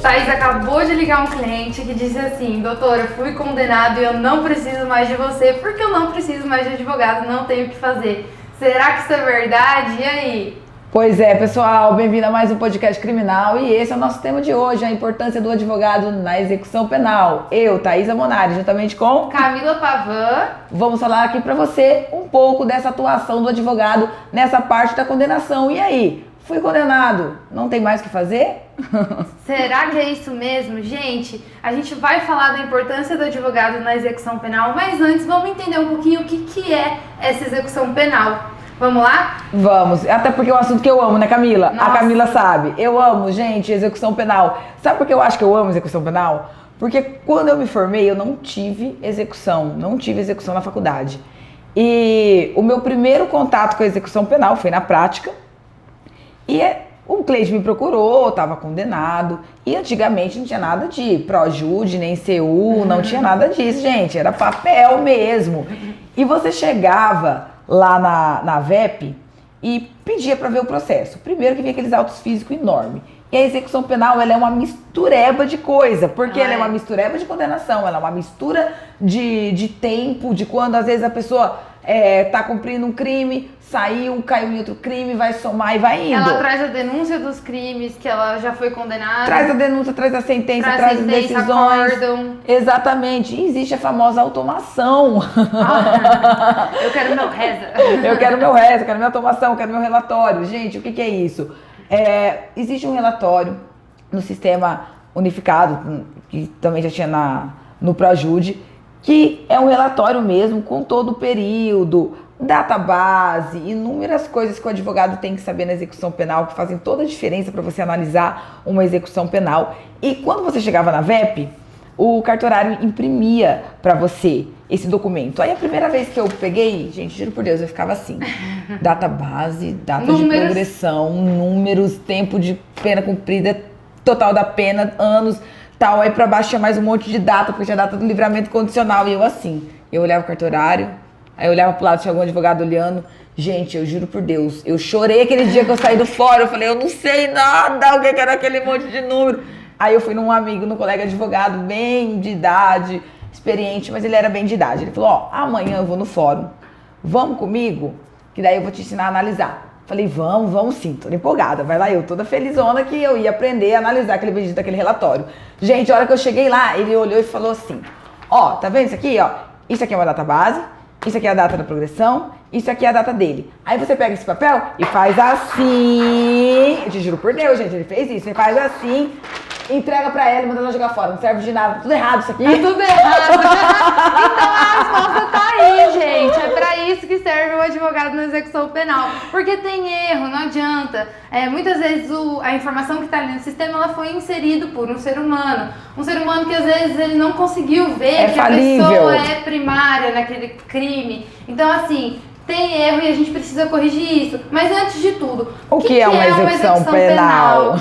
Thaís acabou de ligar um cliente que disse assim: doutora, fui condenado e eu não preciso mais de você porque eu não preciso mais de advogado, não tenho o que fazer. Será que isso é verdade? E aí? Pois é, pessoal, bem-vindo a mais um podcast criminal e esse é o nosso tema de hoje, a importância do advogado na execução penal. Eu, Thaisa Monari, juntamente com Camila Pavan, vamos falar aqui pra você um pouco dessa atuação do advogado nessa parte da condenação. E aí, fui condenado, não tem mais o que fazer? será que é isso mesmo? Gente, a gente vai falar da importância do advogado na execução penal, mas antes vamos entender um pouquinho o que é essa execução penal. Vamos lá? Vamos, até porque é um assunto que eu amo, né, Camila? Nossa. A Camila sabe. Eu amo, gente, execução penal. Sabe por que eu acho que eu amo execução penal? Porque quando eu me formei, eu não tive execução na faculdade. E o meu primeiro contato com a execução penal foi na prática. E um cliente me procurou, estava condenado. E antigamente não tinha nada de Projude, nem CU, não tinha nada disso, gente. Era papel mesmo. E você chegava lá na VEP e pedia para ver o processo. Primeiro que vinha aqueles autos físicos enormes. E a execução penal, ela é uma mistureba de coisa, porque ela é uma mistureba de condenação, ela é uma mistura de tempo, de quando às vezes a pessoa tá cumprindo um crime, saiu, caiu em outro crime, vai somar e vai indo. Ela traz a denúncia dos crimes que ela já foi condenada. Traz a denúncia, traz a sentença, traz as decisões. Acórdão. Exatamente. E existe a famosa automação. Eu quero meu reza. Eu quero meu resto, eu quero minha automação, eu quero meu relatório. Gente, o que é isso? Existe um relatório no sistema unificado, que também já tinha no Projude, que é um relatório mesmo com todo o período, database, inúmeras coisas que o advogado tem que saber na execução penal, que fazem toda a diferença para você analisar uma execução penal. E quando você chegava na VEP, o cartorário imprimia para você esse documento. Aí a primeira vez que eu peguei, gente, juro por Deus, eu ficava assim: database, data de progressão, números, tempo de pena cumprida, total da pena, anos, tal. Aí pra baixo tinha mais um monte de data, porque tinha data do livramento condicional. E eu assim, eu olhava o cartorário, aí eu olhava pro lado, tinha algum advogado olhando. Gente, eu juro por Deus, eu chorei aquele dia que eu saí do fórum, eu falei, eu não sei nada, o que era aquele monte de número. Aí eu fui num amigo, num colega advogado, bem de idade, experiente, mas ele era bem de idade. Ele falou, amanhã eu vou no fórum, vamos comigo? Que daí eu vou te ensinar a analisar. Falei, vamos sim, tô empolgada. Vai lá eu, toda felizona que eu ia aprender a analisar aquele bendito daquele relatório. Gente, a hora que eu cheguei lá, ele olhou e falou assim, tá vendo isso aqui, Isso aqui é uma data base, isso aqui é a data da progressão, isso aqui é a data dele. Aí você pega esse papel e faz assim. Eu te juro por Deus, gente, ele fez isso. Ele faz assim, entrega pra ela e manda ela jogar fora. Não serve de nada, tá tudo errado isso aqui. Tá tudo errado. Então a resposta tá aí, gente. É pra isso que serve o advogado na execução penal. Porque tem erro, não adianta. Muitas vezes a informação que tá ali no sistema, ela foi inserida por um ser humano. Um ser humano que às vezes ele não conseguiu ver que falível. A pessoa é primária naquele crime. Então assim, tem erro e a gente precisa corrigir isso. Mas antes de tudo, o que é uma execução penal?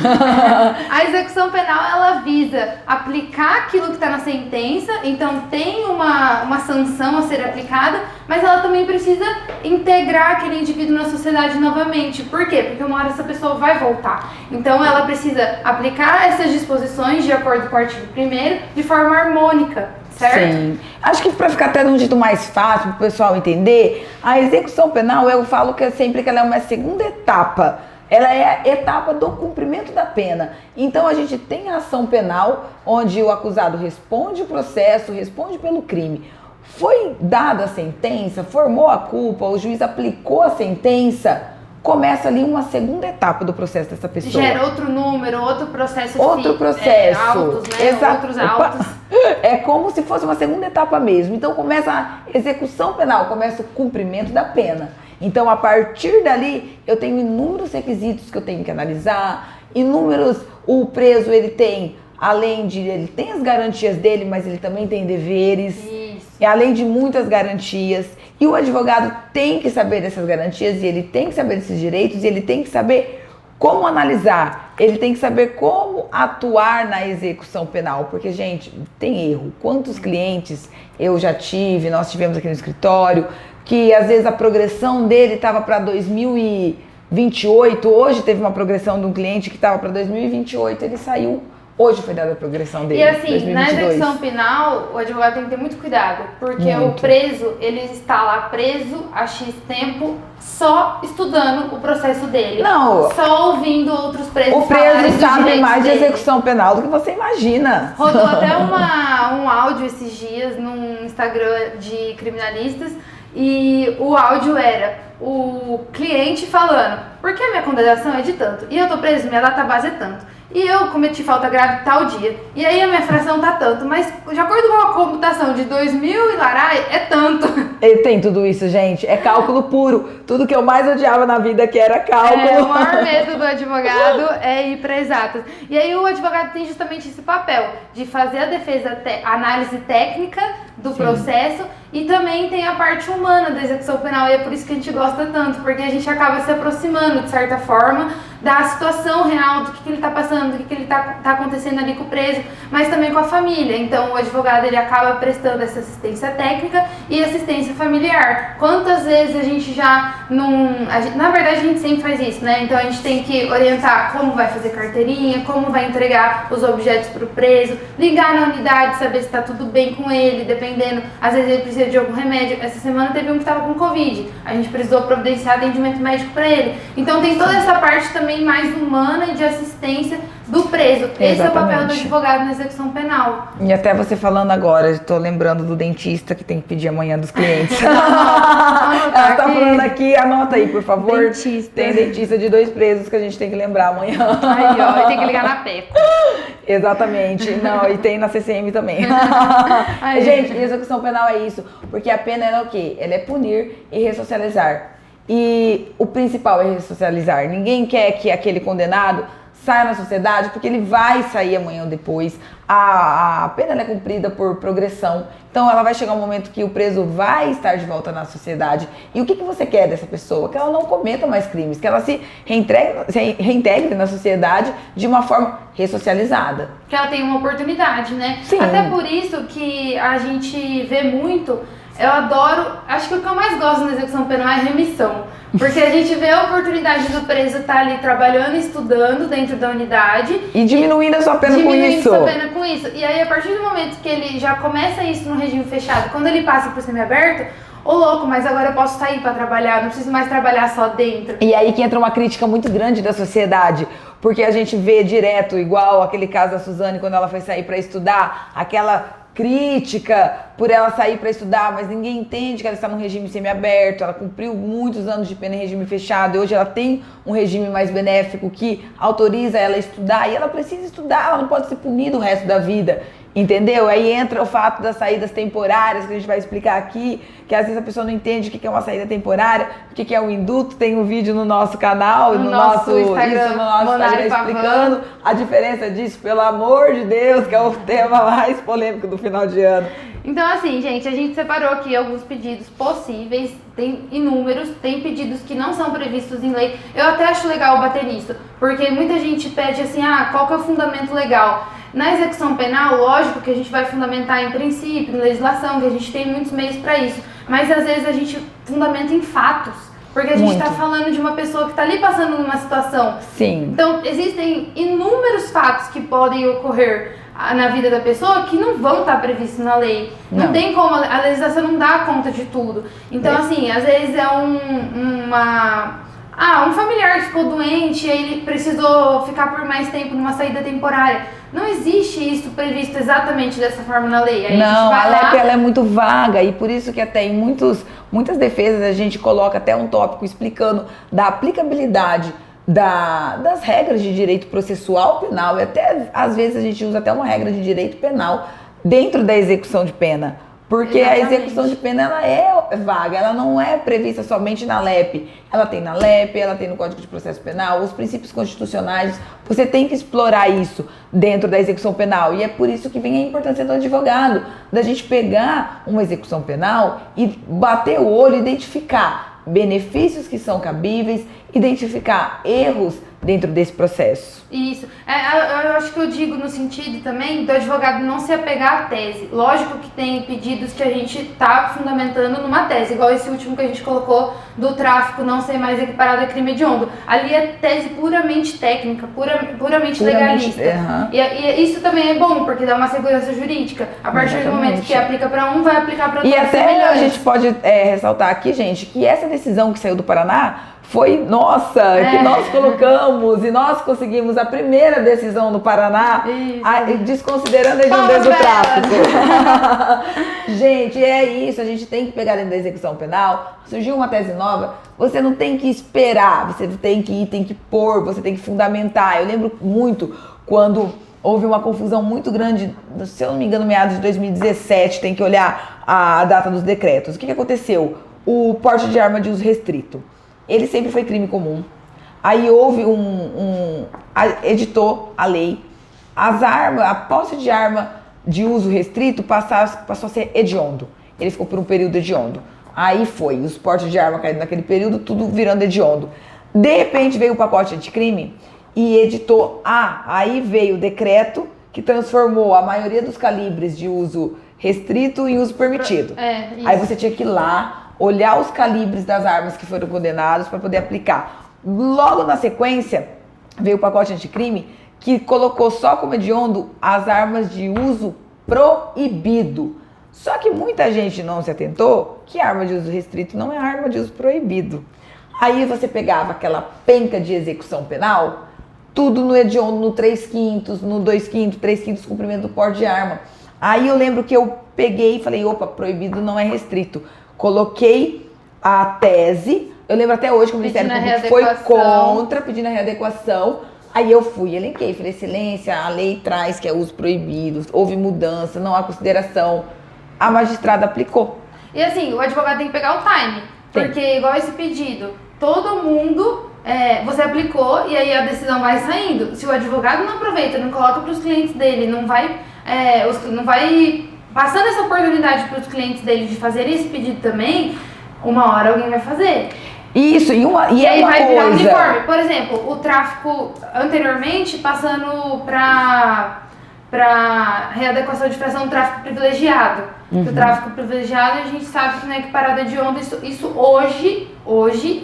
A execução penal, ela visa aplicar aquilo que está na sentença, então tem uma sanção a ser aplicada, mas ela também precisa integrar aquele indivíduo na sociedade novamente. Por quê? Porque uma hora essa pessoa vai voltar. Então ela precisa aplicar essas disposições de acordo com o artigo 1º de forma harmônica. Certo? Sim. Acho que para ficar até de um jeito mais fácil para o pessoal entender, a execução penal, eu falo que sempre que ela é uma segunda etapa. Ela é a etapa do cumprimento da pena. Então a gente tem a ação penal, onde o acusado responde o processo, responde pelo crime. Foi dada a sentença, formou a culpa, o juiz aplicou a sentença. Começa ali uma segunda etapa do processo dessa pessoa. Gera outro número, outro processo. Outro processo. Autos, né? Exato. Outros autos. É como se fosse uma segunda etapa mesmo. Então começa a execução penal, começa o cumprimento da pena. Então a partir dali eu tenho inúmeros requisitos que eu tenho que analisar, o preso ele tem, ele tem as garantias dele, mas ele também tem deveres. Isso. E além de muitas garantias, e o advogado tem que saber dessas garantias, e ele tem que saber desses direitos, e ele tem que saber como analisar, ele tem que saber como atuar na execução penal, porque, gente, tem erro. Quantos clientes nós tivemos aqui no escritório, que às vezes a progressão dele estava para 2028, hoje teve uma progressão de um cliente que estava para 2028, ele saiu Hoje foi dada a progressão dele. E assim, 2022. na execução penal, o advogado tem que ter muito cuidado, porque o preso, ele está lá preso há X tempo só estudando o processo dele. Não. Só ouvindo outros presos O falarem preso dos sabe direitos mais de dele. execução penal do que você imagina. Rodou até um áudio esses dias num Instagram de criminalistas e o áudio era o cliente falando: por que a minha condenação é de tanto? E eu tô preso, minha data base é tanto. E eu cometi falta grave tal dia. E aí a minha fração tá tanto. Mas de acordo com a computação de 2000 e larai, é tanto. E tem tudo isso, gente. É cálculo puro. Tudo que eu mais odiava na vida que era cálculo. O maior medo do advogado é ir para exatas. E aí o advogado tem justamente esse papel de fazer a defesa, análise técnica do processo, e também tem a parte humana da execução penal. E é por isso que a gente gosta tanto, porque a gente acaba se aproximando, de certa forma, da situação real, do que ele está passando, do que ele tá acontecendo ali com o preso, mas também com a família. Então o advogado, ele acaba prestando essa assistência técnica e assistência familiar. Quantas vezes a gente já não... na verdade a gente sempre faz isso, né? Então a gente tem que orientar como vai fazer carteirinha, como vai entregar os objetos para o preso, ligar na unidade, saber se está tudo bem com ele, dependendo, às vezes ele precisa de algum remédio. Essa semana teve um que estava com Covid, a gente precisou providenciar atendimento médico para ele. Então tem toda essa parte também mais humana e de assistência do preso. Esse é o papel do advogado na execução penal. E até você falando agora, estou lembrando do dentista que tem que pedir amanhã dos clientes. Ela tá falando aqui, anota aí, por favor. Dentista. Tem dentista de 2 presos que a gente tem que lembrar amanhã. Aí, ó, e tem que ligar na PECO. Exatamente. Não, e tem na CCM também. Aí. Gente, execução penal é isso. Porque a pena é o quê? Ela é punir e ressocializar. E o principal é ressocializar. Ninguém quer que aquele condenado saia na sociedade, porque ele vai sair amanhã ou depois. A pena ela é cumprida por progressão. Então ela vai chegar um momento que o preso vai estar de volta na sociedade. E o que você quer dessa pessoa? Que ela não cometa mais crimes, que ela se reintegre na sociedade de uma forma ressocializada. Que ela tem uma oportunidade, né? Sim. Até por isso que a gente vê muito. Eu adoro, acho que o que eu mais gosto na execução penal é remissão. Porque a gente vê a oportunidade do preso estar ali trabalhando, estudando dentro da unidade. E diminuindo a sua pena com isso. Diminuindo sua pena com isso. E aí, a partir do momento que ele já começa isso no regime fechado, quando ele passa para o semiaberto, ô louco, mas agora eu posso sair para trabalhar, não preciso mais trabalhar só dentro. E aí que entra uma crítica muito grande da sociedade, porque a gente vê direto, igual aquele caso da Suzane, quando ela foi sair para estudar, aquela crítica por ela sair para estudar, mas ninguém entende que ela está num regime semiaberto, ela cumpriu muitos anos de pena em regime fechado e hoje ela tem um regime mais benéfico que autoriza ela a estudar e ela precisa estudar, ela não pode ser punida o resto da vida. Entendeu? Aí entra o fato das saídas temporárias, que a gente vai explicar aqui, que às vezes a pessoa não entende o que é uma saída temporária, o que é um induto. Tem um vídeo no nosso canal, no nosso Instagram, explicando a diferença disso, pelo amor de Deus, que é o tema mais polêmico do final de ano. Então, assim, gente, a gente separou aqui alguns pedidos possíveis, tem inúmeros, tem pedidos que não são previstos em lei. Eu até acho legal bater nisso, porque muita gente pede assim, qual que é o fundamento legal? Na execução penal, lógico que a gente vai fundamentar em princípio, em legislação, que a gente tem muitos meios para isso, mas às vezes a gente fundamenta em fatos, porque a gente está falando de uma pessoa que está ali passando numa situação. Sim. Então, existem inúmeros fatos que podem ocorrer na vida da pessoa que não vão estar previstos na lei. Não tem como, a legislação não dá conta de tudo. Então, assim, às vezes é um familiar que ficou doente e ele precisou ficar por mais tempo numa saída temporária. Não existe isso previsto exatamente dessa forma na lei. Aí a LEP ela é muito vaga e por isso que até em muitas defesas a gente coloca até um tópico explicando da aplicabilidade das regras de direito processual penal e até às vezes a gente usa até uma regra de direito penal dentro da execução de pena. Porque a execução de pena ela é vaga, ela não é prevista somente na LEP. Ela tem na LEP, ela tem no Código de Processo Penal, os princípios constitucionais. Você tem que explorar isso dentro da execução penal. E é por isso que vem a importância do advogado, da gente pegar uma execução penal e bater o olho, identificar benefícios que são cabíveis, identificar erros dentro desse processo. Isso. Eu acho que eu digo no sentido também do advogado não se apegar à tese. Lógico que tem pedidos que a gente está fundamentando numa tese, igual esse último que a gente colocou do tráfico não ser mais equiparado a crime hediondo. Ali é tese puramente técnica, puramente legalista. E isso também é bom, porque dá uma segurança jurídica. A partir do momento que aplica para um, vai aplicar para outro. E até a gente pode ressaltar aqui, gente, que essa decisão que saiu do Paraná foi nossa, que nós colocamos e nós conseguimos a primeira decisão do Paraná, desconsiderando a hediondeira do tráfico. Gente, é isso, a gente tem que pegar dentro da execução penal, surgiu uma tese nova, você não tem que esperar, você tem que ir, tem que pôr, você tem que fundamentar. Eu lembro muito quando houve uma confusão muito grande, se eu não me engano, meados de 2017, tem que olhar a data dos decretos. O que aconteceu? O porte de arma de uso restrito. Ele sempre foi crime comum. Aí houve editou a lei. As armas, a posse de arma de uso restrito passou a ser hediondo. Ele ficou por um período hediondo. Aí foi, os portes de arma caíram naquele período, tudo virando hediondo. De repente veio o pacote anticrime e editou. Aí veio o decreto que transformou a maioria dos calibres de uso restrito em uso permitido. Aí você tinha que ir lá, olhar os calibres das armas que foram condenados para poder aplicar. Logo na sequência, veio o pacote anticrime que colocou só como hediondo as armas de uso proibido. Só que muita gente não se atentou que arma de uso restrito não é arma de uso proibido. Aí você pegava aquela penca de execução penal, tudo no hediondo, no 3/5, no 2/5, 3/5 comprimento do porte de arma. Aí eu lembro que eu peguei e falei, opa, proibido não é restrito. Coloquei a tese, eu lembro até hoje que o Ministério Público foi contra, pedindo a readequação. Aí eu fui, elenquei, falei, excelência, a lei traz que é uso proibido, houve mudança, não há consideração. A magistrada aplicou. E assim, o advogado tem que pegar o time, porque igual esse pedido, todo mundo, você aplicou e aí a decisão vai saindo. Se o advogado não aproveita, não coloca para os clientes dele, não vai passando essa oportunidade para os clientes dele de fazer esse pedido também, uma hora alguém vai fazer. Isso, e aí vai virar uniforme. Por exemplo, o tráfico anteriormente passando para readequação de infração do tráfico privilegiado. O tráfico privilegiado a gente sabe que não é equiparado a hediondo, isso hoje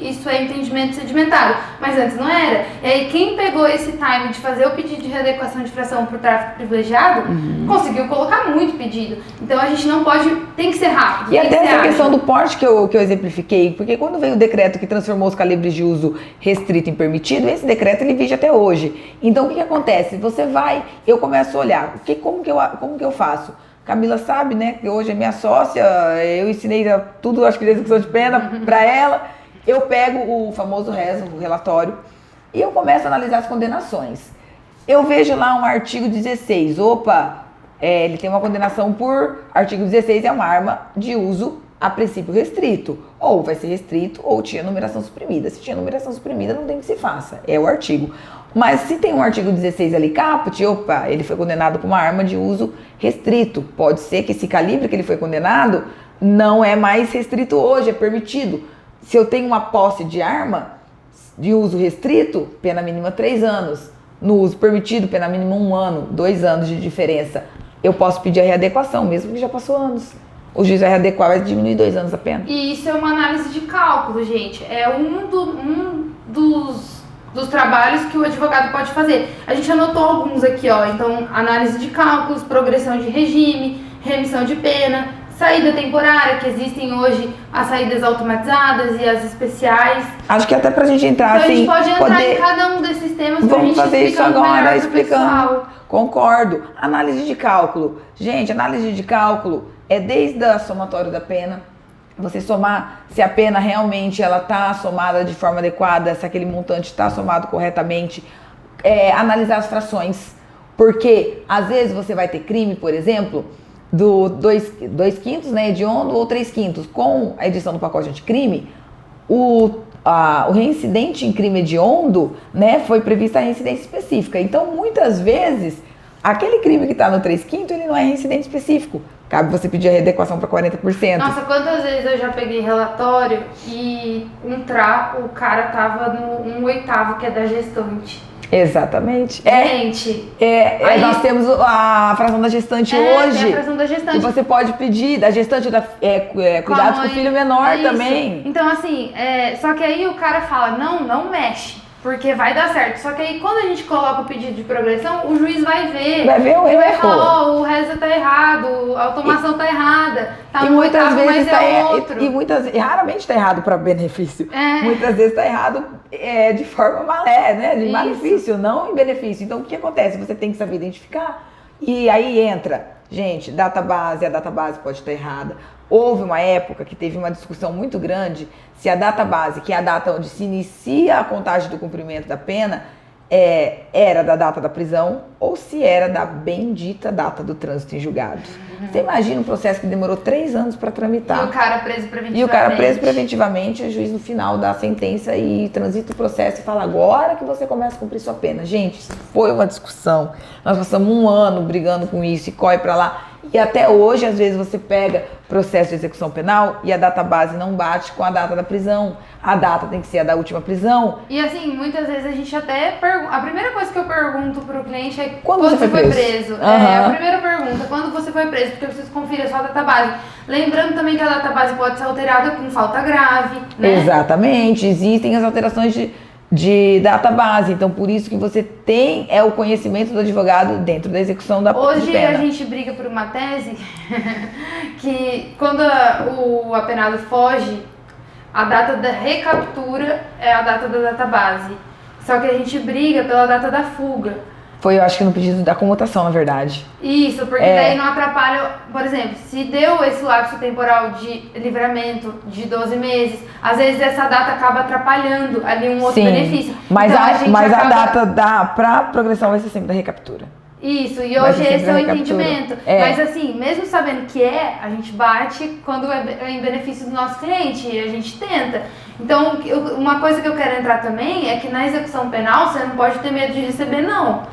isso é entendimento sedimentário, mas antes não era. E aí quem pegou esse time de fazer o pedido de readequação de infração para o tráfico privilegiado, conseguiu colocar muito pedido. Então a gente não pode, tem que ser rápido. E até essa questão do porte que eu exemplifiquei, porque quando veio o decreto que transformou os calibres de uso restrito em permitido, esse decreto ele vige até hoje. Então o que acontece? Você vai, eu começo a olhar, como que eu faço? Camila sabe, né, que hoje é minha sócia, eu ensinei tudo, acho que de execução de pena para ela. Eu pego o famoso reso, o relatório, e eu começo a analisar as condenações. Eu vejo lá um artigo 16, ele tem uma condenação por artigo 16, é uma arma de uso a princípio restrito. Ou vai ser restrito, ou tinha numeração suprimida. Se tinha numeração suprimida, não tem que se faça, é o artigo. Mas se tem um artigo 16 ali, caput, ele foi condenado com uma arma de uso restrito. Pode ser que esse calibre que ele foi condenado não é mais restrito hoje, é permitido. Se eu tenho uma posse de arma de uso restrito, pena mínima 3 anos. No uso permitido, pena mínima 1 ano, 2 anos de diferença. Eu posso pedir a readequação, mesmo que já passou anos. O juiz vai readequar, vai diminuir 2 anos a pena. E isso é uma análise de cálculo, gente. É um dos trabalhos que o advogado pode fazer. A gente anotou alguns aqui, Então, análise de cálculos, progressão de regime, remissão de pena, saída temporária, que existem hoje as saídas automatizadas e as especiais. Acho que até pra gente entrar então, assim... a gente pode entrar em cada um desses temas pra gente fazer isso agora, explicando. Pessoal. Concordo. Análise de cálculo. Gente, análise de cálculo é desde a somatória da pena, você somar se a pena realmente ela está somada de forma adequada, se aquele montante está somado corretamente, analisar as frações, porque às vezes você vai ter crime, por exemplo, do 2/5, né, hediondo, ou 3/5. Com a edição do pacote anticrime, o reincidente em crime hediondo, né, foi prevista a reincidência específica. Então, muitas vezes, aquele crime que está no 3/5, ele não é reincidente específico. cabe você pedir a readequação para 40%. Nossa, quantas vezes eu já peguei relatório e o cara tava no 1/8, que é da gestante. Exatamente. Gente, aí, nós temos a fração da gestante hoje. Tem a fração da gestante. E você pode pedir da gestante cuidados com o filho menor também. Então, assim, só que aí o cara fala, não mexe, porque vai dar certo. Só que aí quando a gente coloca o pedido de progressão, o juiz vai ver. Vai ver o ele erro. Vai falar, o reza tá errado, a automação tá errada. Tá e no muitas 8º, vezes mas outro. E raramente tá errado para benefício. Muitas vezes tá errado de forma malé, né? De malefício, não em benefício. Então o que acontece? Você tem que saber identificar. E aí entra, gente, database, a database pode estar errada. Houve uma época que teve uma discussão muito grande se a database, que é a data onde se inicia a contagem do cumprimento da pena, era da data da prisão ou se era da bendita data do trânsito em julgado. Você imagina um processo que demorou 3 anos para tramitar. E o cara preso preventivamente. O juiz no final dá a sentença e transita o processo e fala agora que você começa a cumprir sua pena. Gente, foi uma discussão. Nós passamos 1 ano brigando com isso e corre para lá. E até hoje, às vezes, você pega processo de execução penal e a database não bate com a data da prisão. A data tem que ser a da última prisão. E assim, muitas vezes a gente até pergunta. A primeira coisa que eu pergunto pro cliente é quando você foi preso? A primeira pergunta, quando você foi preso? Porque eu preciso conferir a sua database. Lembrando também que a database pode ser alterada com falta grave, né? Exatamente, existem as alterações de database, então por isso que você tem o conhecimento do advogado dentro da execução da pena. Hoje a gente briga por uma tese que quando o apenado foge, a data da recaptura é a data da database, só que a gente briga pela data da fuga. Foi, eu acho que no pedido da comutação, na verdade. Isso, porque daí não atrapalha, por exemplo, se deu esse lapso temporal de livramento de 12 meses, às vezes essa data acaba atrapalhando ali um outro benefício. Mas, então, a data pra progressão vai ser sempre da recaptura. Isso, e hoje esse é o entendimento. Mas assim, mesmo sabendo que a gente bate quando é em benefício do nosso cliente e a gente tenta. Então, uma coisa que eu quero entrar também é que na execução penal você não pode ter medo de receber não.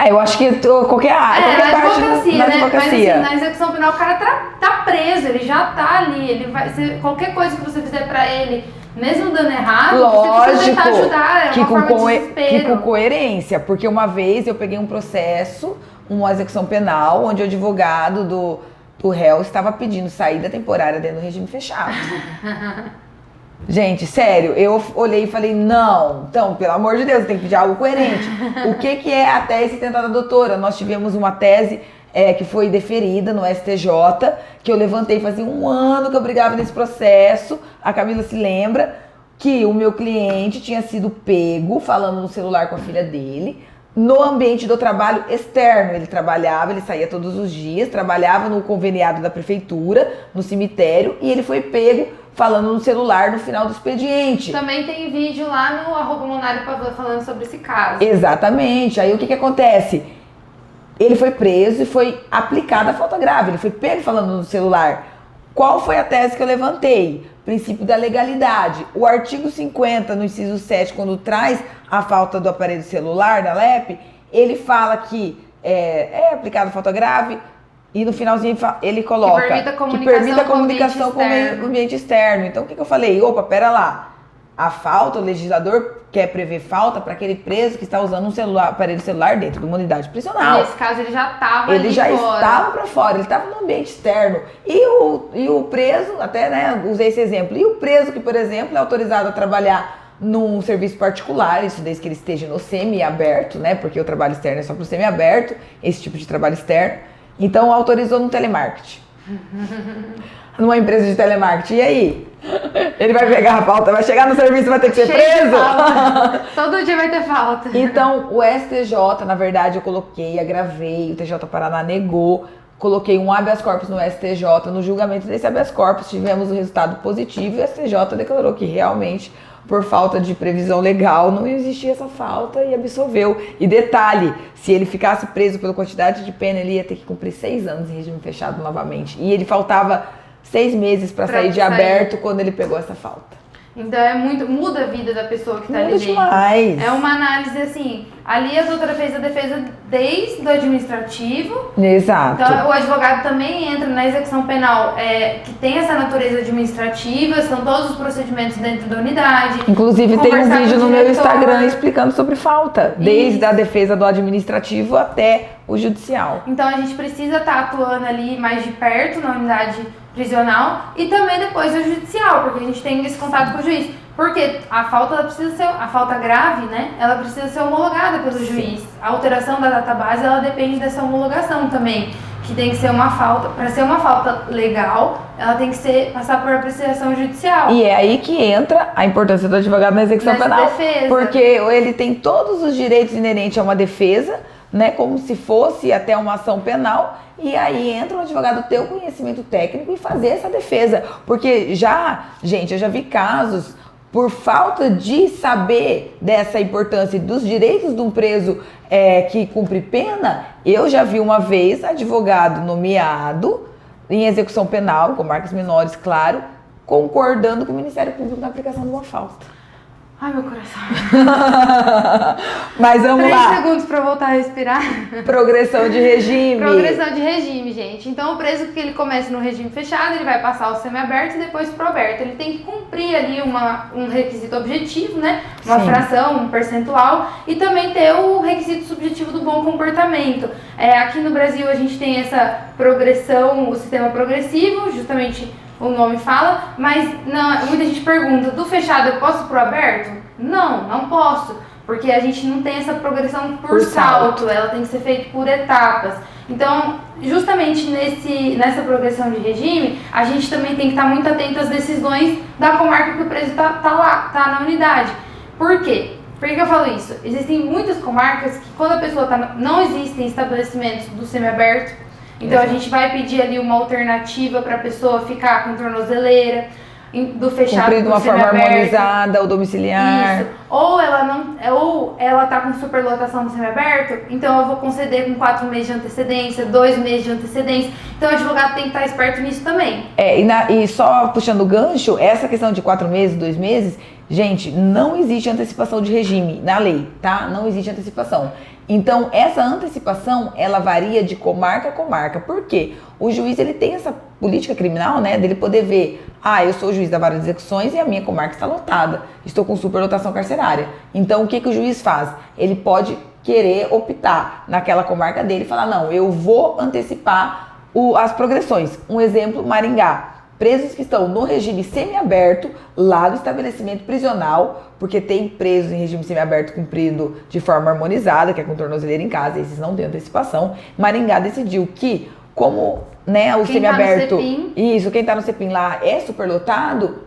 Eu acho que qualquer parte na advocacia, na né? advocacia. Mas assim, na execução penal o cara tá preso, ele já tá ali, ele vai qualquer coisa que você fizer pra ele, mesmo dando errado, você precisa tentar ajudar, que uma forma de desespero. Que com coerência, porque uma vez eu peguei um processo, uma execução penal, onde o advogado do réu estava pedindo saída temporária dentro do regime fechado. Gente, sério, eu olhei e falei, não, então, pelo amor de Deus, tem que pedir algo coerente. O que é a tese tentada doutora? Nós tivemos uma tese que foi deferida no STJ, que eu levantei fazia 1 ano que eu brigava nesse processo. A Camila se lembra que o meu cliente tinha sido pego falando no celular com a filha dele, no ambiente do trabalho externo. Ele trabalhava, ele saía todos os dias, trabalhava no conveniado da prefeitura, no cemitério, e ele foi pego falando no celular no final do expediente. Também tem vídeo lá no @Monário falando sobre esse caso. Exatamente. Aí o que acontece? Ele foi preso e foi aplicada a falta grave. Ele foi pego falando no celular. Qual foi a tese que eu levantei? Princípio da legalidade. O artigo 50, no inciso 7, quando traz a falta do aparelho celular da LEP, ele fala que é aplicada a falta grave. E no finalzinho ele coloca que permita a comunicação com o ambiente externo. Então o que eu falei? Opa, pera lá. A falta, o legislador quer prever falta para aquele preso que está usando um aparelho celular dentro de uma unidade prisional. Nesse caso ele já estava Ele já estava para fora, ele estava no ambiente externo. E o preso, até usei esse exemplo, e o preso que, por exemplo, é autorizado a trabalhar num serviço particular, isso desde que ele esteja no semi-aberto, né? Porque o trabalho externo é só para o semi-aberto, esse tipo de trabalho externo. Então, autorizou no telemarketing. Numa empresa de telemarketing. E aí? Ele vai pegar a falta, vai chegar no serviço e vai ter que ser preso? Todo dia vai ter falta. Então, o STJ, na verdade, eu coloquei, agravei, o TJ Paraná negou, coloquei um habeas corpus no STJ. No julgamento desse habeas corpus, tivemos um resultado positivo e o STJ declarou que realmente, por falta de previsão legal, não existia essa falta e absolveu. E detalhe, se ele ficasse preso pela quantidade de pena, ele ia ter que cumprir 6 anos em regime fechado novamente. E ele faltava 6 meses para sair de aberto quando ele pegou essa falta. Então muda a vida da pessoa que tá ali Muda dentro. demais. É uma análise assim, ali a doutora fez a defesa desde o administrativo. Exato. Então o advogado também entra na execução penal, que tem essa natureza administrativa, são todos os procedimentos dentro da unidade. Inclusive tem um Conversar com vídeo o no meu diretor. Instagram explicando sobre falta, desde Isso. a defesa do administrativo até o judicial. Então a gente precisa estar atuando ali mais de perto na unidade prisional e também depois no judicial, porque a gente tem esse contato com o juiz. Porque a falta ela precisa ser, a falta grave, né? Ela precisa ser homologada pelo juiz. A alteração da database ela depende dessa homologação também, que tem que ser uma falta, para ser uma falta legal, ela tem que passar por apreciação judicial. E é aí que entra a importância do advogado na execução Nessa penal, defesa. porque ele tem todos os direitos inerentes a uma defesa, né, como se fosse até uma ação penal, e aí entra o advogado ter o conhecimento técnico e fazer essa defesa, porque gente, eu já vi casos por falta de saber dessa importância dos direitos de um preso que cumpre pena. Eu já vi uma vez advogado nomeado em execução penal, com marcas menores, claro, concordando com o Ministério Público na aplicação de uma falta. Ai, meu coração. Mas vamos 3 lá. segundos pra eu voltar a respirar. Progressão de regime. Progressão de regime, gente. Então, o preso que ele começa no regime fechado, ele vai passar o semiaberto e depois pro aberto. Ele tem que cumprir ali um requisito objetivo, né? Uma Sim. fração, um percentual. E também ter o requisito subjetivo do bom comportamento. Aqui no Brasil, a gente tem essa progressão, o sistema progressivo, justamente o nome fala, mas não, muita gente pergunta, do fechado eu posso ir pro aberto? Não, não posso, porque a gente não tem essa progressão por salto, ela tem que ser feita por etapas. Então, justamente nessa progressão de regime, a gente também tem que estar muito atento às decisões da comarca que o preso tá lá, tá na unidade. Por quê? Por que eu falo isso? Existem muitas comarcas que quando a pessoa não existem estabelecimentos do semiaberto. Então a gente vai pedir ali uma alternativa para a pessoa ficar com tornozeleira, do fechado Cumprido de uma forma semiaberto. harmonizada ou domiciliar. Isso. Ou ela tá com superlotação no semiaberto, então eu vou conceder com 4 meses de antecedência, 2 meses de antecedência. Então o advogado tem que estar esperto nisso também. E só puxando o gancho, essa questão de 4 meses, 2 meses, gente, não existe antecipação de regime na lei, tá? Não existe antecipação. Então, essa antecipação, ela varia de comarca a comarca. Por quê? O juiz, ele tem essa política criminal, né, dele poder ver, eu sou o juiz da vara de execuções e a minha comarca está lotada, estou com superlotação carcerária. Então, o que o juiz faz? Ele pode querer optar naquela comarca dele e falar, não, eu vou antecipar as progressões. Um exemplo, Maringá. Presos que estão no regime semiaberto, lá no estabelecimento prisional, porque tem presos em regime semiaberto cumprido de forma harmonizada, que é com tornozeleira em casa, esses não têm antecipação. Maringá decidiu que, como o semiaberto, quem tá no CEPIM lá é superlotado,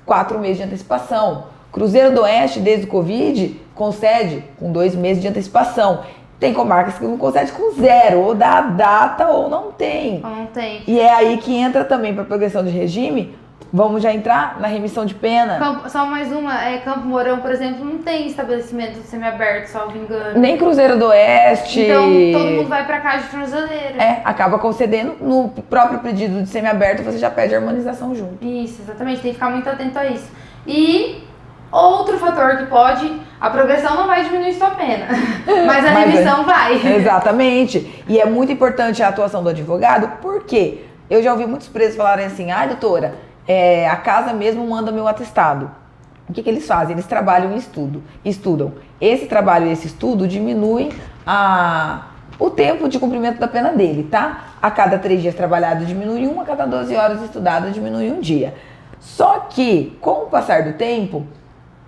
4 meses de antecipação. Cruzeiro do Oeste, desde o Covid, concede com 2 meses de antecipação. Tem comarcas que não concede com 0, ou dá a data ou não tem. Não tem. E é aí que entra também para progressão de regime. Vamos já entrar na remissão de pena. Só mais uma, Campo Mourão, por exemplo, não tem estabelecimento semiaberto, salvo engano. Nem Cruzeiro do Oeste. Então todo mundo vai pra casa de tornozeleira. Acaba concedendo no próprio pedido de semiaberto, você já pede a harmonização junto. Isso, exatamente, tem que ficar muito atento a isso. E outro fator que a progressão não vai diminuir sua pena, mas a remissão vai. Exatamente. E é muito importante a atuação do advogado, porque eu já ouvi muitos presos falarem assim, doutora, a casa mesmo manda meu atestado. O que eles fazem? Eles trabalham e estudam. Esse trabalho e esse estudo diminuem o tempo de cumprimento da pena dele, tá? A cada 3 dias trabalhado diminui 1, a cada 12 horas estudado diminui 1 dia. Só que, com o passar do tempo,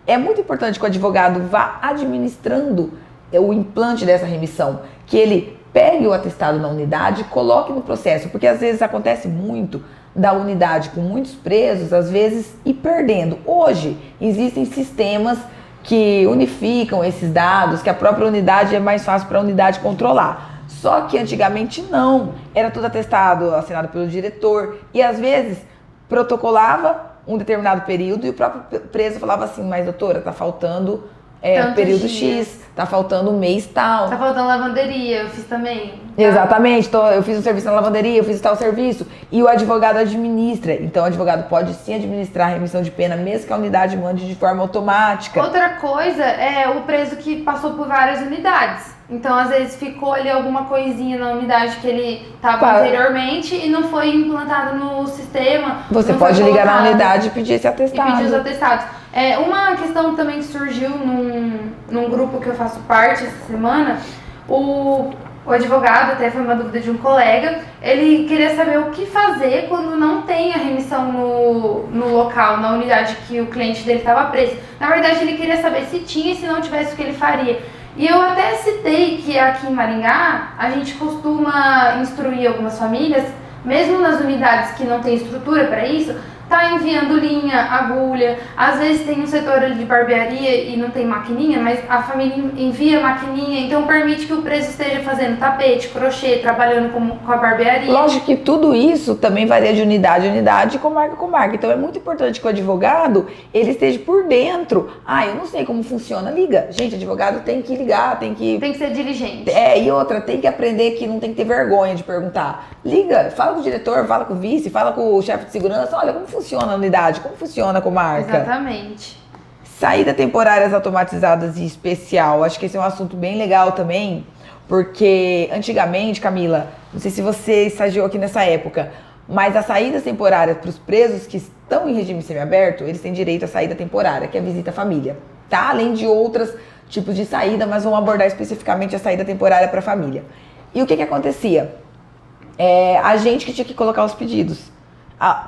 é muito importante que o advogado vá administrando o implante dessa remissão, que ele pegue o atestado na unidade e coloque no processo, porque às vezes acontece muito da unidade com muitos presos, às vezes ir perdendo. Hoje existem sistemas que unificam esses dados, que a própria unidade é mais fácil para a unidade controlar. Só que antigamente não, era tudo atestado, assinado pelo diretor, e às vezes protocolava um determinado período e o próprio preso falava assim, mas doutora, tá faltando Tantos período dias. X, tá faltando um mês tal. Tá faltando lavanderia, eu fiz também. Tá? Exatamente, então eu fiz um serviço na lavanderia, eu fiz tal serviço. E o advogado administra. Então o advogado pode sim administrar a remissão de pena, mesmo que a unidade mande de forma automática. Outra coisa é o preso que passou por várias unidades. Então, às vezes, ficou ali alguma coisinha na unidade que ele estava anteriormente e não foi implantado no sistema. Você pode ligar na unidade e pedir esse atestado. E pedir os atestados. Uma questão também que surgiu num grupo que eu faço parte essa semana, o advogado, até foi uma dúvida de um colega, ele queria saber o que fazer quando não tem a remissão no local, na unidade que o cliente dele estava preso. Na verdade, ele queria saber se tinha e se não tivesse, o que ele faria. E eu até citei que aqui em Maringá, a gente costuma instruir algumas famílias, mesmo nas unidades que não tem estrutura para isso, tá enviando linha, agulha, às vezes tem um setor ali de barbearia e não tem maquininha, mas a família envia maquininha, então permite que o preso esteja fazendo tapete, crochê, trabalhando com a barbearia. Lógico que tudo isso também varia de unidade a unidade, comarca a comarca. Então é muito importante que o advogado, ele esteja por dentro. Eu não sei como funciona, liga. Gente, advogado tem que ligar, tem que ser diligente. E outra, tem que aprender que não tem que ter vergonha de perguntar. Liga, fala com o diretor, fala com o vice, fala com o chefe de segurança, olha como funciona a unidade, como funciona a comarca. Exatamente. Saídas temporárias automatizadas e especial, acho que esse é um assunto bem legal também, porque antigamente, Camila, não sei se você estagiou aqui nessa época, mas as saídas temporárias para os presos que estão em regime semiaberto, eles têm direito à saída temporária, que é a visita à família, tá? Além de outros tipos de saída, mas vamos abordar especificamente a saída temporária para a família. E o que acontecia? A gente que tinha que colocar os pedidos.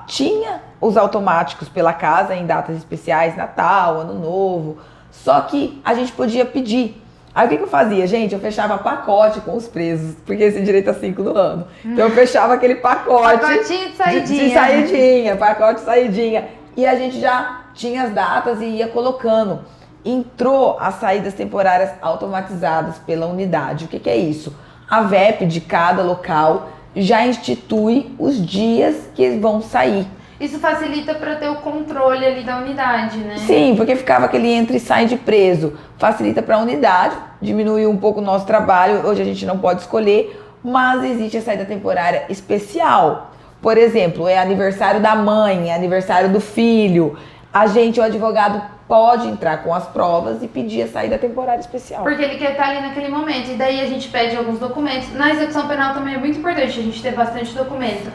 Tinha os automáticos pela casa em datas especiais, Natal, Ano Novo, só que a gente podia pedir. Aí o que eu fazia, gente? Eu fechava pacote com os presos, porque esse direito a 5 no ano. Então eu fechava aquele pacote. Pacotinho de saidinha. De saidinha, pacote de saidinha. E a gente já tinha as datas e ia colocando. Entrou as saídas temporárias automatizadas pela unidade. O que é isso? A VEP de cada local já institui os dias que eles vão sair. Isso facilita para ter o controle ali da unidade, né? Sim, porque ficava aquele entra e sai de preso. Facilita para a unidade, diminuiu um pouco o nosso trabalho. Hoje a gente não pode escolher, mas existe a saída temporária especial. Por exemplo, é aniversário da mãe, é aniversário do filho. O advogado pode entrar com as provas e pedir a saída temporária especial. Porque ele quer estar ali naquele momento. E daí a gente pede alguns documentos. Na execução penal também é muito importante a gente ter bastante documento.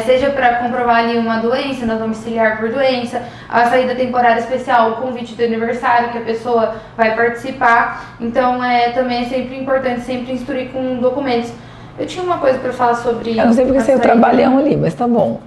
Seja para comprovar ali uma doença, na domiciliar por doença, a saída temporária especial, o convite do aniversário que a pessoa vai participar. Então também é sempre importante sempre instruir com documentos. Eu tinha uma coisa para falar sobre... Eu não sei porque você é o trabalhão ali, mas tá bom.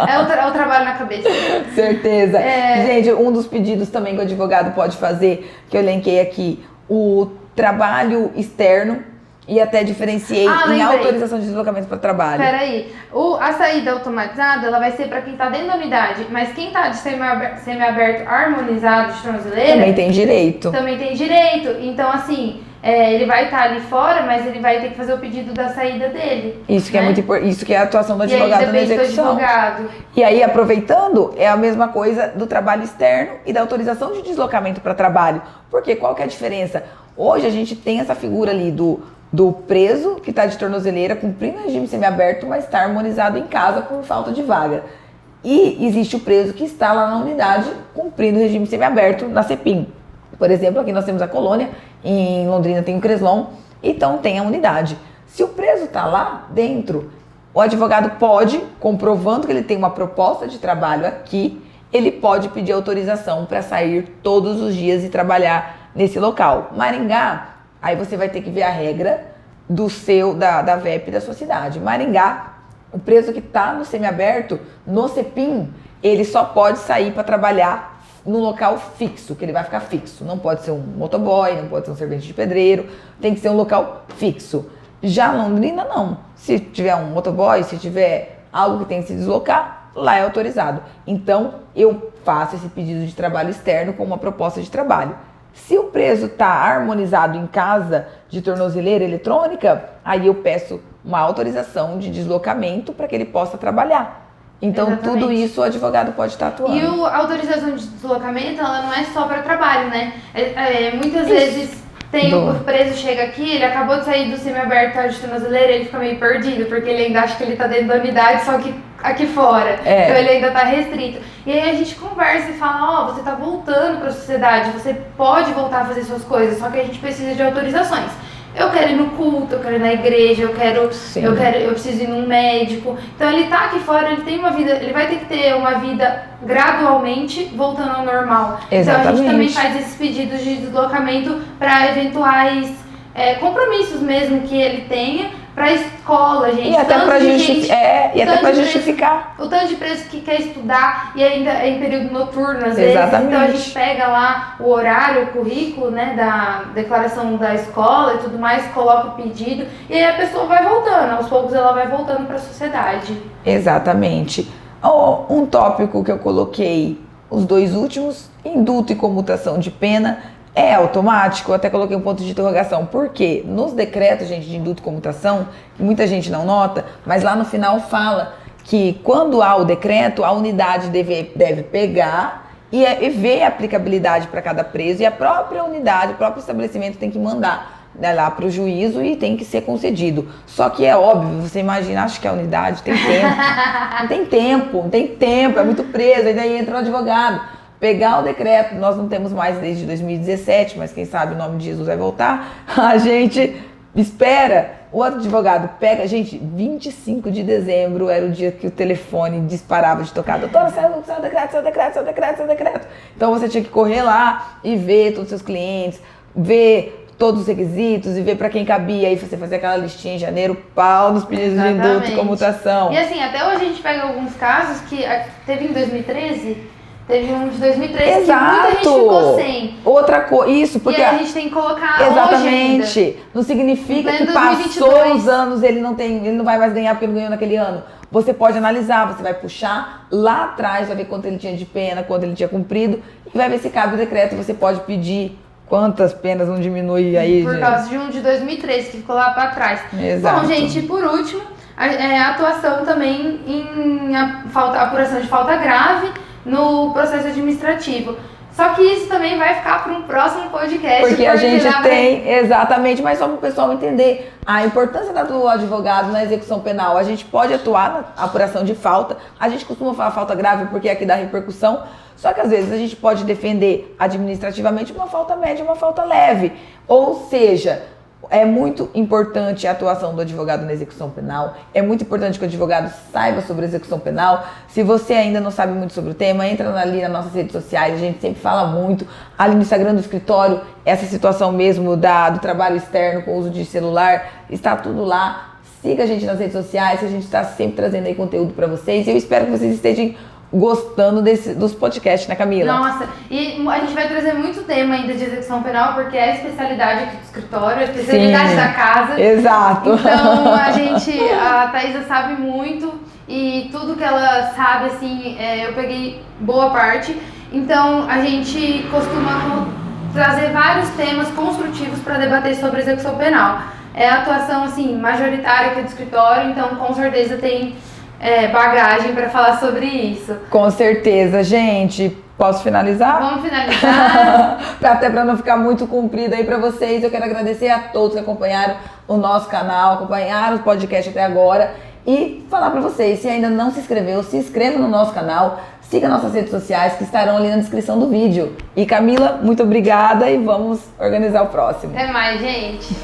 É o trabalho na cabeça. Certeza. Gente, um dos pedidos também que o advogado pode fazer, que eu elenquei aqui, o trabalho externo, e até diferenciei em autorização de deslocamento para trabalho. Peraí, a saída automatizada, ela vai ser para quem está dentro da unidade, mas quem está de semiaberto harmonizado de tornozeleira... Também tem direito. Também tem direito. Então, assim... ele vai estar ali fora, mas ele vai ter que fazer o pedido da saída dele. Isso que é muito importante, isso que é a atuação do advogado na execução. Do advogado. E aí, aproveitando, é a mesma coisa do trabalho externo e da autorização de deslocamento para trabalho. Porque qual que é a diferença? Hoje a gente tem essa figura ali do preso que está de tornozeleira, cumprindo o regime semiaberto, mas está harmonizado em casa por falta de vaga. E existe o preso que está lá na unidade, cumprindo o regime semiaberto na CEPIM. Por exemplo, aqui nós temos a Colônia, em Londrina tem o Creslon, então tem a unidade. Se o preso está lá dentro, o advogado pode, comprovando que ele tem uma proposta de trabalho aqui, ele pode pedir autorização para sair todos os dias e trabalhar nesse local. Maringá, aí você vai ter que ver a regra da VEP da sua cidade. Maringá, o preso que está no semiaberto, no CEPIM, ele só pode sair para trabalhar num local fixo, que ele vai ficar fixo. Não pode ser um motoboy, não pode ser um servente de pedreiro, tem que ser um local fixo. Já Londrina, não. Se tiver um motoboy, se tiver algo que tem que se deslocar, lá é autorizado. Então, eu faço esse pedido de trabalho externo com uma proposta de trabalho. Se o preso está harmonizado em casa de tornozeleira eletrônica, aí eu peço uma autorização de deslocamento para que ele possa trabalhar. Então, Exatamente. tudo isso o advogado pode estar atuando. E a autorização de deslocamento, ela não é só para trabalho, né? Muitas vezes o preso chega aqui, ele acabou de sair do semiaberto de tornozeleira, ele fica meio perdido, porque ele ainda acha que ele tá dentro da unidade, só que aqui fora. Então ele ainda tá restrito. E aí a gente conversa e fala, você tá voltando para a sociedade, você pode voltar a fazer suas coisas, só que a gente precisa de autorizações. Eu quero ir no culto, eu quero ir na igreja, eu preciso ir num médico. Então ele tá aqui fora, ele tem uma vida, ele vai ter que ter uma vida gradualmente voltando ao normal. Exatamente. Então a gente também faz esses pedidos de deslocamento para eventuais compromissos mesmo que ele tenha para a escola, gente. E até para justificar. O tanto de preso que quer estudar e ainda é em período noturno, às vezes. Exatamente. Então a gente pega lá o horário, o currículo, né, da declaração da escola e tudo mais, coloca o pedido e aí a pessoa vai voltando. Aos poucos ela vai voltando para a sociedade. Exatamente. Um tópico que eu coloquei, os dois últimos, indulto e comutação de pena, é automático, eu até coloquei um ponto de interrogação. Por quê? Nos decretos, gente, de indulto e comutação, muita gente não nota, mas lá no final fala que quando há o decreto, a unidade deve pegar e ver a aplicabilidade para cada preso e a própria unidade, o próprio estabelecimento tem que mandar lá para o juízo e tem que ser concedido. Só que é óbvio, você imagina, acho que a unidade tem tempo, não tem tempo, é muito preso, e daí entra o advogado. Pegar o decreto, nós não temos mais desde 2017, mas quem sabe o nome de Jesus vai voltar, a gente espera, o advogado pega, gente, 25 de dezembro era o dia que o telefone disparava de tocar, doutora, saiu o decreto, seu decreto, seu decreto, seu decreto. Então você tinha que correr lá e ver todos os seus clientes, ver todos os requisitos e ver para quem cabia, aí você fazer aquela listinha em janeiro, pau nos pedidos de indulto e comutação. E assim, até hoje a gente pega alguns casos que teve em 2013... Teve um de 2003 Exato. Que muita gente ficou sem. Outra coisa, isso, porque... E aí a gente tem que colocar exatamente. Hoje ainda. Não significa que 2022. Passou os anos, ele não vai mais ganhar porque ele não ganhou naquele ano. Você pode analisar, você vai puxar lá atrás, vai ver quanto ele tinha de pena, quanto ele tinha cumprido, e vai ver se cabe o decreto, você pode pedir quantas penas não diminui aí, Por gente. causa de um de 2003, que ficou lá pra trás. Exato. Bom, gente, por último, a atuação também em apuração de falta grave, no processo administrativo. Só que isso também vai ficar para um próximo podcast. Porque a gente tem, exatamente, mas só para o pessoal entender a importância do advogado na execução penal. A gente pode atuar na apuração de falta, a gente costuma falar falta grave porque é que dá repercussão, só que às vezes a gente pode defender administrativamente uma falta média, uma falta leve. Ou seja, é muito importante a atuação do advogado na execução penal, é muito importante que o advogado saiba sobre a execução penal. Se você ainda não sabe muito sobre o tema, entra ali nas nossas redes sociais, a gente sempre fala muito, ali no Instagram do escritório, essa situação mesmo do trabalho externo com o uso de celular, está tudo lá. Siga a gente nas redes sociais, que a gente está sempre trazendo aí conteúdo para vocês, e eu espero que vocês estejam gostando dos podcasts, né, Camila? Nossa, e a gente vai trazer muito tema ainda de execução penal, porque é a especialidade aqui do escritório, a especialidade Sim, da casa. Exato. Então, a Thaisa sabe muito, e tudo que ela sabe, assim, eu peguei boa parte. Então, a gente costuma trazer vários temas construtivos para debater sobre execução penal. É a atuação, assim, majoritária aqui do escritório, então, com certeza tem bagagem para falar sobre isso. Com certeza, gente. Posso finalizar? Vamos finalizar. Até para não ficar muito comprido aí para vocês, eu quero agradecer a todos que acompanharam o nosso canal, acompanharam o podcast até agora e falar para vocês, se ainda não se inscreveu, se inscreva no nosso canal, siga nossas redes sociais que estarão ali na descrição do vídeo. E Camila, muito obrigada e vamos organizar o próximo. Até mais, gente.